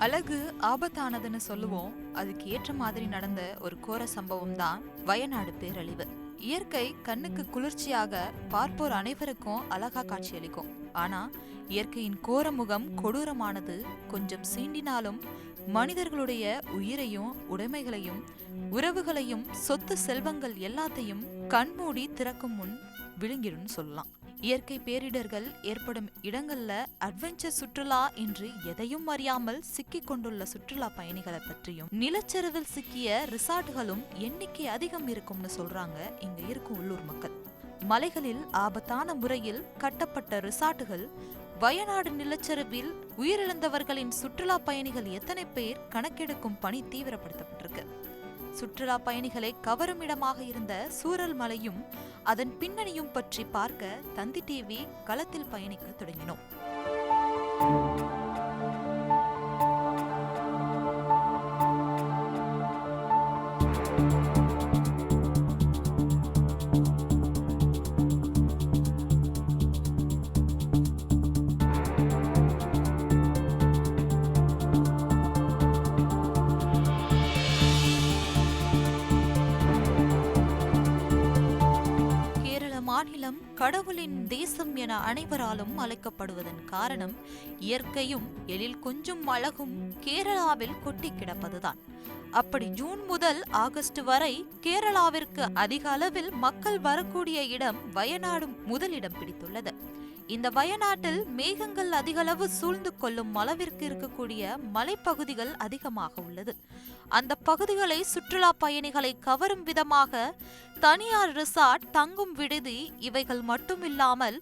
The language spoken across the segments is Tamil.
அழகு ஆபத்தானதுன்னு சொல்லுவோம். அதுக்கு ஏற்ற மாதிரி நடந்த ஒரு கோர சம்பவம் தான் வயநாடு பேரழிவு. இயற்கை கண்ணுக்கு குளிர்ச்சியாக பார்ப்போர் அனைவருக்கும் அழகா காட்சியளிக்கும். ஆனா இயற்கையின் கோரமுகம் கொடூரமானது. கொஞ்சம் சீண்டினாலும் மனிதர்களுடைய உயிரையும் உடைமைகளையும் உறவுகளையும் சொத்து செல்வங்கள் எல்லாத்தையும் கண்மூடி திறக்கும் முன் விழுங்கிடும் சொல்லலாம். இயற்கை பேரிடர்கள் ஏற்படும் இடங்கள்ல அட்வென்ச்சர் சுற்றுலா என்று எதையும் அறியாமல் சிக்கிக் கொண்டுள்ள சுற்றுலா பயணிகளை பற்றியும், நிலச்சரிவில் சிக்கிய ரிசார்ட்டுகளும் எண்ணிக்கை அதிகம் இருக்கும்னு சொல்றாங்க இங்க இருக்கும் உள்ளூர் மக்கள். மலைகளில் ஆபத்தான முறையில் கட்டப்பட்ட ரிசார்ட்டுகள், வயநாடு நிலச்சரிவில் உயிரிழந்தவர்களின் சுற்றுலா பயணிகள் எத்தனை பேர் கணக்கெடுக்கும் பணி தீவிரப்படுத்தப்பட்டிருக்கு. சுற்றுலா பயணிகளை கவரும் இடமாக இருந்த சூரல் மலையும் அதன் பின்னணியும் பற்றி பார்க்க தந்தி டிவி களத்தில் பயணிக்க தொடங்கினோம். மாநிலம் கடவுளின் தேசம் என அனைவராலும் அழைக்கப்படுவதன் காரணம் இயற்கையும் எழில் கொஞ்சம் அழகும் கேரளாவில் கொட்டி கிடப்பதுதான். அப்படி ஜூன் முதல் ஆகஸ்ட் வரை கேரளாவிற்கு அதிக அளவில் மக்கள் வரக்கூடிய இடம் வயநாடு முதலிடம் பிடித்துள்ளது. இந்த வயநாட்டில் மேகங்கள் அதிகளவு சூழ்ந்து கொள்ளும் அளவிற்கு இருக்கக்கூடிய மலைப்பகுதிகள் அதிகமாக உள்ளது. அந்த பகுதிகளை சுற்றுலா பயணிகளை கவரும் விதமாக தனியார் ரிசார்ட், தங்கும் விடுதி இவைகள் மட்டுமில்லாமல்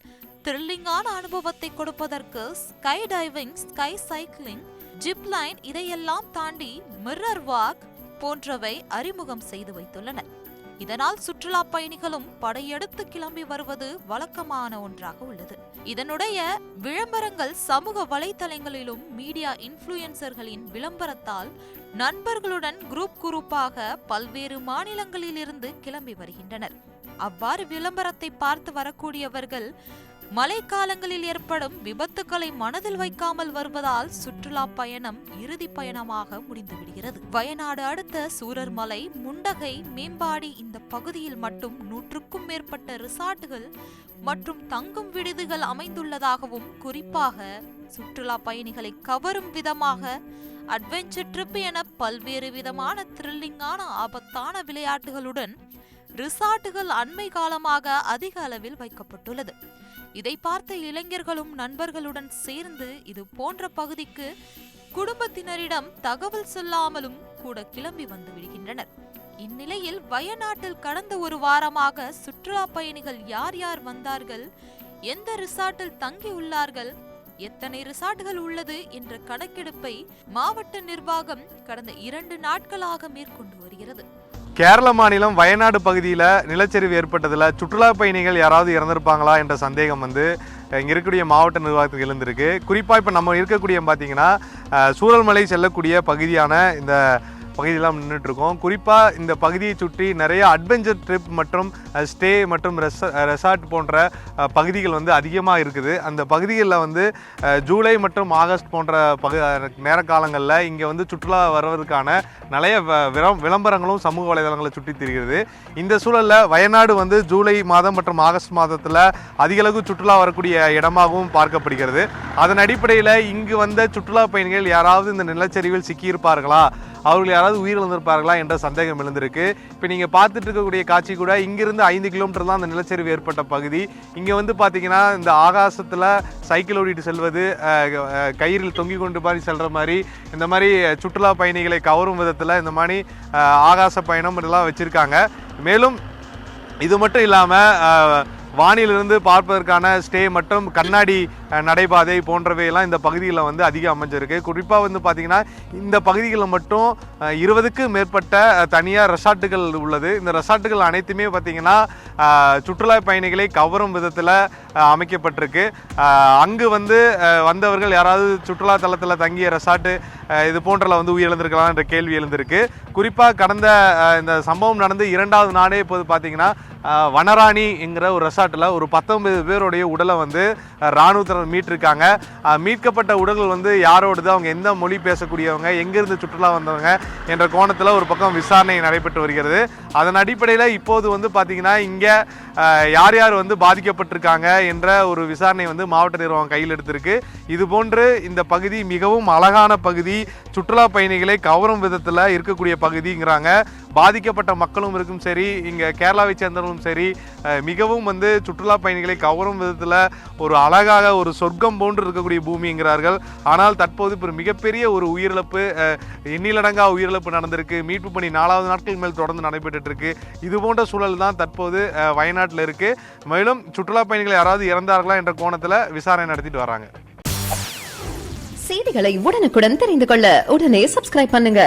த்ரில்லிங்கான அனுபவத்தை கொடுப்பதற்கு sky diving, sky cycling, zipline இதையெல்லாம் தாண்டி மிரர் வாக் போன்றவை அறிமுகம் செய்து வைத்துள்ளனர். இதனால் சுற்றுலா பயணிகளும் படையெடுத்து கிளம்பி வருவது வழக்கமான ஒன்றாக உள்ளது. இதனுடைய விளம்பரங்கள் சமூக வலைதளங்களிலும் மீடியா இன்ஃப்ளூயன்சர்களின் விளம்பரத்தால் நண்பர்களுடன் குரூப்பாக பல்வேறு மாநிலங்களிலிருந்து கிளம்பி வருகின்றனர். அவ்வாறு விளம்பரத்தை பார்த்து வரக்கூடியவர்கள் மழைக்காலங்களில் ஏற்படும் விபத்துக்களை மனதில் வைக்காமல் வருவதால் சுற்றுலா பயணம் இறுதி பயணமாக முடிந்துவிடுகிறது. வயநாடு அடுத்த சூரர்மலை, முண்டகை, மேம்பாடி இந்த பகுதியில் மட்டும் 100க்கும் மேற்பட்ட ரிசார்ட்டுகள் மற்றும் தங்கும் விடுதிகள் அமைந்துள்ளதாகவும், குறிப்பாக சுற்றுலா பயணிகளை கவரும் விதமாக அட்வென்ச்சர் ட்ரிப் என பல்வேறு விதமான த்ரில்லிங்கான ஆபத்தான விளையாட்டுகளுடன் ரிசார்ட்டுகள் அண்மை காலமாக அதிக அளவில் வைக்கப்பட்டுள்ளது. இதை பார்த்த இளைஞர்களும் நண்பர்களுடன் சேர்ந்து இது போன்ற பகுதிக்கு குடும்பத்தினரிடம் தகவல் சொல்லாமலும் கூட கிளம்பி வந்து விடுகின்றனர். இந்நிலையில் வயநாட்டில் கடந்த ஒரு வாரமாக சுற்றுலா பயணிகள் யார் யார் வந்தார்கள், எந்த ரிசார்ட்டில் தங்கி உள்ளார்கள், எத்தனை ரிசார்ட்டுகள் உள்ளது என்ற கணக்கெடுப்பை மாவட்ட நிர்வாகம் கடந்த 2 நாட்களாக மேற்கொண்டு வருகிறது. கேரள மாநிலம் வயநாடு பகுதியில் நிலச்சரிவு ஏற்பட்டதில் சுற்றுலா பயணிகள் யாராவது இறந்திருப்பாங்களா என்ற சந்தேகம் இங்கே இருக்கக்கூடிய மாவட்ட நிர்வாகத்துக்கு எழுந்திருக்கு. குறிப்பாக இப்போ நம்ம இருக்கக்கூடிய பார்த்தீங்கன்னா சூரல்மலை செல்லக்கூடிய பகுதியான இந்த பகுதியெல்லாம் நின்றுட்டுருக்கோம். குறிப்பாக இந்த பகுதியை சுற்றி நிறைய அட்வென்ச்சர் ட்ரிப் மற்றும் ஸ்டே மற்றும் ரெசார்ட் போன்ற பகுதிகள் அதிகமாக இருக்குது. அந்த பகுதிகளில் ஜூலை மற்றும் ஆகஸ்ட் போன்ற நேர காலங்களில் இங்கே சுற்றுலா வருவதற்கான நிறைய விளம்பரங்களும் சமூக வலைதளங்களை சுற்றி திரிகிறது. இந்த சூழலில் வயநாடு ஜூலை மாதம் மற்றும் ஆகஸ்ட் மாதத்தில் அதிகளவு சுற்றுலா வரக்கூடிய இடமாகவும் பார்க்கப்படுகிறது. அதன் அடிப்படையில் இங்கு வந்த சுற்றுலா பயணிகள் யாராவது இந்த நிலச்சரிவில் சிக்கியிருப்பார்களா, அவர்கள் யாராவது உயிரிழந்திருப்பார்களா என்ற சந்தேகம் எழுந்திருக்கு. இப்போ நீங்கள் பார்த்துட்டு இருக்கக்கூடிய காட்சி கூட இங்கிருந்து 5 கிலோமீட்டர் தான் அந்த நிலச்சரிவு ஏற்பட்ட பகுதி. இங்கே பார்த்தீங்கன்னா இந்த ஆகாசத்தில் சைக்கிள் ஓடிட்டு செல்வது, கயிறில் தொங்கி கொண்டு மாதிரி செல்கிற மாதிரி, இந்த மாதிரி சுற்றுலா பயணிகளை கவரும் விதத்தில் இந்த மாதிரி ஆகாச பயணம் இதெல்லாம் வச்சுருக்காங்க. மேலும் இது மட்டும் இல்லாமல் வானிலிருந்து பார்ப்பதற்கான ஸ்டே மற்றும் கண்ணாடி நடைபாதை போன்றவையெல்லாம் இந்த பகுதியில் அதிகம் அமைஞ்சிருக்கு. குறிப்பாக பார்த்தீங்கன்னா இந்த பகுதிகளில் மட்டும் 20க்கும் மேற்பட்ட தனியார் ரெசார்ட்டுகள் உள்ளது. இந்த ரெசார்ட்டுகள் அனைத்துமே பார்த்தீங்கன்னா சுற்றுலா பயணிகளை கவரும் விதத்தில் அமைக்கப்பட்டிருக்கு. அங்கு வந்தவர்கள் யாராவது சுற்றுலா தலத்தில் தங்கிய ரெசார்ட்டு இது போன்றல உயிரிழந்திருக்கலாம் என்ற கேள்வி எழுந்திருக்கு. குறிப்பாக கடந்த இந்த சம்பவம் நடந்து 2வது நாளே இப்போது பார்த்தீங்கன்னா வனராணி என்கிற ஒரு ரெசார்ட்டில் ஒரு 19 பேருடைய உடலை இராணுவத்தினர் சேர்ந்தவர்கள் மீட்டிருக்காங்க. மீட்கப்பட்ட உடல்கள் வந்து யாரோடது, அவங்க எந்த மொழி பேசக்கூடியவங்க, எங்கிருந்து சுற்றுலா வந்தவங்க என்ற கோணத்தில் ஒரு பக்கம் விசாரணை நடைபெற்று வருகிறது. அதன் அடிப்படையில் இப்போது வந்து பார்த்தீங்கன்னா இங்கே யார் யார் வந்து பாதிக்கப்பட்டிருக்காங்க என்ற ஒரு விசாரணை வந்து மாவட்ட நிர்வாகம் கையில் எடுத்திருக்கு. இதுபோன்று இந்த பகுதி மிகவும் அழகான பகுதி, சுற்றுலா பயணிகளை கவரும் விதத்தில் இருக்கக்கூடிய பகுதிங்கிறாங்க. பாதிக்கப்பட்ட மக்களும் இருக்கும் சரி, இங்கே கேரளாவை சேர்ந்தவர்களும் சரி, மிகவும் வந்து சுற்றுலா பயணிகளை கவரும் விதத்தில் ஒரு அழகாக ஒரு சொர்க்கம் போன்று இருக்கக்கூடிய பூமிங்கிறார்கள். ஆனால் தற்போது இப்போ மிகப்பெரிய ஒரு உயிரிழப்பு, எண்ணிலடங்கா உயிரிழப்பு நடந்திருக்கு. மீட்பு பணி 4வது நாட்கள் மேல் தொடர்ந்து நடைபெற்று இருக்கு. இது போன்ற சூழல் தான் தற்போது வயநாட்டில் இருக்கு. மேலும் சுற்றுலா பயணிகள் யாராவது இறந்தார்களா என்ற கோணத்தில் விசாரணை நடத்திட்டு வராங்க. செய்திகளை உடனுக்குடன் தெரிந்து கொள்ள உடனே சப்ஸ்கிரைப் பண்ணுங்க.